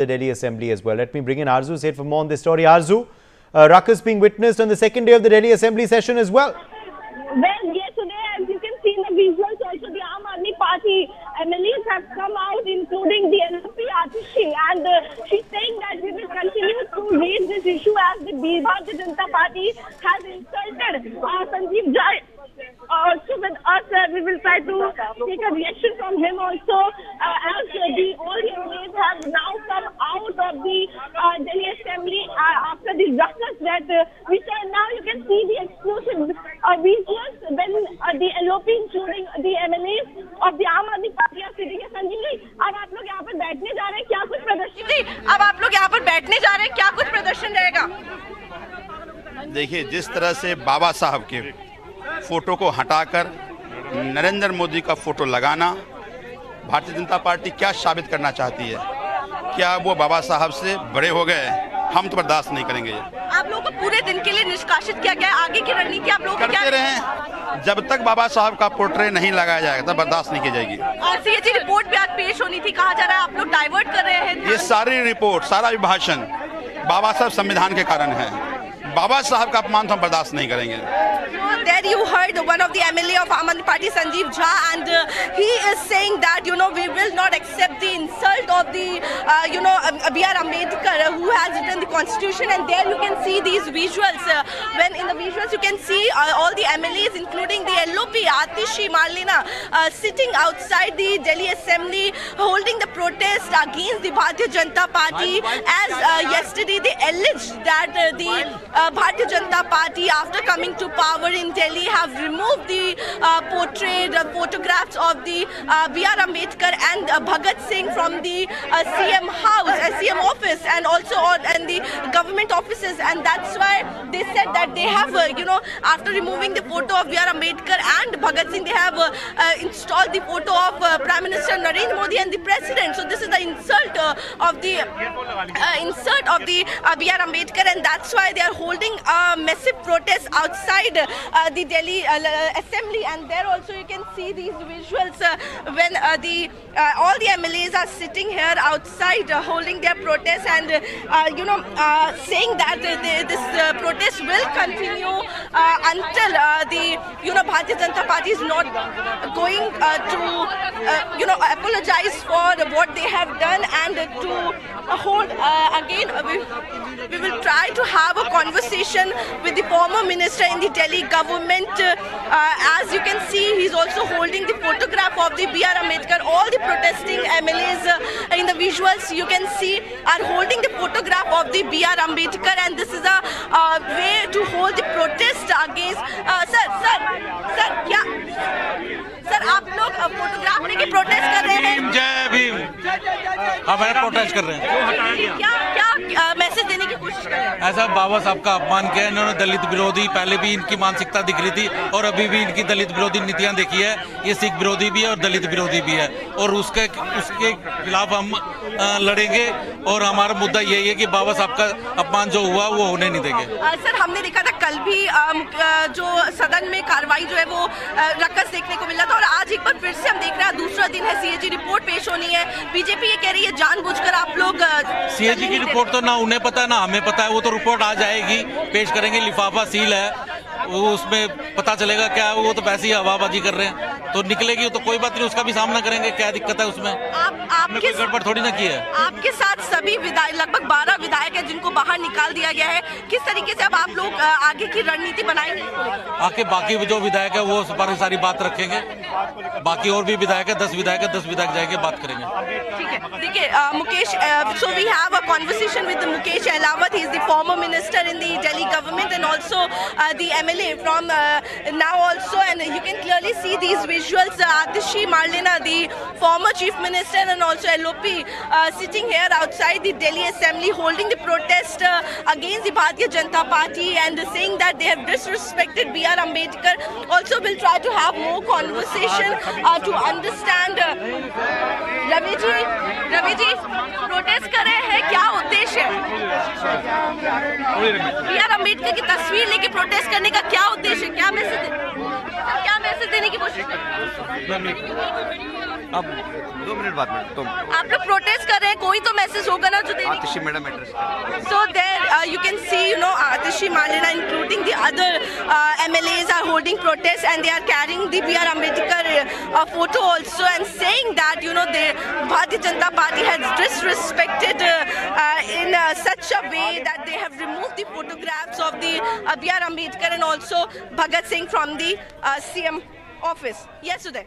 the Delhi Assembly as well. Let me bring in Arzu Seth for more on this story. Arzu, ruckus being witnessed on the second day of the Delhi Assembly session as well. Well, yes, today, as you can see in the visuals, also the Aam Aadmi Party MLAs have come out, including the LP Atishi, and she's saying that we will continue to raise this issue as the Bharatiya Janata Party has insulted Sanjeev Jha. Also with us, we will try to take a reaction from him also, as all the MLAs have now come out of the Delhi Assembly after the ruckus that we saw. Now you can see the explosive visuals when the LOP, including the MLAs of the Aam Aadmi Party, are sitting. Sanjeev ji, अब आप लोग यहाँ पर बैठने जा रहे हैं, क्या कुछ प्रदर्शन? अब आप लोग यहाँ पर बैठने जा रहे हैं, क्या कुछ प्रदर्शन रहेगा? देखिए, जिस तरह से बाबा साहब के फोटो को हटाकर नरेंद्र मोदी का फोटो लगाना, भारतीय जनता पार्टी क्या साबित करना चाहती है? क्या वो बाबा साहब से बड़े हो गए? हम तो बर्दाश्त नहीं करेंगे। आप लोगों को पूरे दिन के लिए निष्कासित किया गया, आगे की रणनीति आप लोग करते रहे। जब तक बाबा साहब का पोर्ट्रेट नहीं लगाया जाएगा तब बर्दाश्त नहीं की जाएगी। सीएजी रिपोर्ट भी आज पेश होनी थी, कहा जा रहा है आप लोग डाइवर्ट कर रहे हैं। ये सारी रिपोर्ट, सारा विभाजन बाबा साहब संविधान के कारण है। बाबा साहब का अपमान तो हम बर्दाश्त नहीं करेंगे। There you heard one of the MLA of Aam Aadmi Party, Sanjeev Jha, and he is saying that we will not accept the insult of the B.R. Ambedkar, who has written the Constitution. And there you can see these visuals. When in the visuals you can see all the MLAs, including the LOP, Atishi, Marlena, sitting outside the Delhi Assembly, holding the protest against the Bharatiya Janata Party. As yesterday they alleged that the Bharatiya Janata Party, after coming to power in Delhi, have removed the photographs of the B.R. Ambedkar and Bhagat Singh from the CM house, CM office, and also and the government offices, and that's why they said that they have, after removing the photo of B.R. Ambedkar and Bhagat Singh, they have installed the photo of Prime Minister Narendra Modi and the President. So this is the insult of the B.R. Ambedkar, and that's why they are holding a massive protest outside the Delhi Assembly. And there also you can see these visuals when all the MLAs are sitting here outside holding their protest, and saying that this protest will continue until the Bharatiya Janata Party is not going to apologize for what they have done, and to hold again. We will try to have a conversation with the former minister in the Delhi government. As you can see, he's also holding the photograph of the B.R. Ambedkar. All the protesting MLAs in the visuals you can see are holding the photograph of the B.R. Ambedkar, and this is a way to hold the protest against. Sir आप लोग photograph लेके protest कर रहे हैं? जय भीम। हमारे protest कर रहे हैं। क्या मैसेज देने की कोशिश कर रहे हैं? ऐसा बाबा साहब का अपमान किया इन्होंने। दलित विरोधी, पहले भी इनकी मानसिकता दिख रही थी और अभी भी इनकी दलित विरोधी नीतियां देखी है। ये सिख विरोधी भी है और दलित विरोधी भी है, और उसके खिलाफ हम लड़ेंगे। और हमारा मुद्दा यही है कि बाबा साहब का अपमान जो हुआ वो होने नहीं देंगे। सर हमने देखा था कल भी जो सदन में कार्रवाई जो है वो रक्कस देखने को मिला था, और आज एक बार फिर से हम देख रहे हैं दूसरा दिन है, सीएजी रिपोर्ट पेश होनी है। बीजेपी ये कह रही है जानबूझकर आप लोग सीएजी की रिपोर्ट तो ना उन्हें पता है ना हमें पता है। वो तो रिपोर्ट आ जाएगी, पेश करेंगे, लिफाफा सील है, वो उसमें पता चलेगा क्या है। वो तो वैसे ही हवाबाजी कर रहे हैं, तो निकलेगी तो कोई बात नहीं, उसका भी सामना करेंगे। क्या दिक्कत है उसमें? आपने कोई गड़बड़ थोड़ी ना की है। आपके साथ सभी विधायक, लगभग 12 विधायक हैं जिनको बाहर निकाल दिया गया है। किस तरीके से अब आप लोग आगे की रणनीति बनाएंगे? आगे बाकी जो विधायक है वो सारी बात रखेंगे। बाकी और भी विधायक है, 10 विधायक है, 10 विधायक जाएंगे, बात करेंगे। ठीक है, देखिए Mukesh, so we have a conversation with Mukesh Ahlawat. He is the former minister in the Delhi government and also the MLA from now also, and you can clearly see these visuals. Atishi Marlena, the former chief minister, and also LOP sitting here outside the Delhi Assembly holding the protest against the Bharatiya Janata Party and saying that they have disrespected B.R. Ambedkar. Also we'll try to have more conversation to understand. Ravi ji protest कर रहे हैं, क्या उद्देश्य है? B.R. Ambedkar की तस्वीर लेके protest करने का क्या उद्देश्य है? क्या मैसेज देने की कोशिश कर रहे हैं? अब 2 मिनट बाद में तो आप लोग प्रोटेस्ट कर रहे हैं, कोई तो मैसेज होगा ना जो देने Atishi madam address So there you can see, you know, Atishi Malina including the other MLAs are holding protests and they are carrying the B.R. Ambedkar photo also and saying that, you know, the Bharatiya Janata Party has disrespected in such a way that they have removed the photographs of the B.R. Ambedkar and also Bhagat Singh from the CM office. Yes, Uday.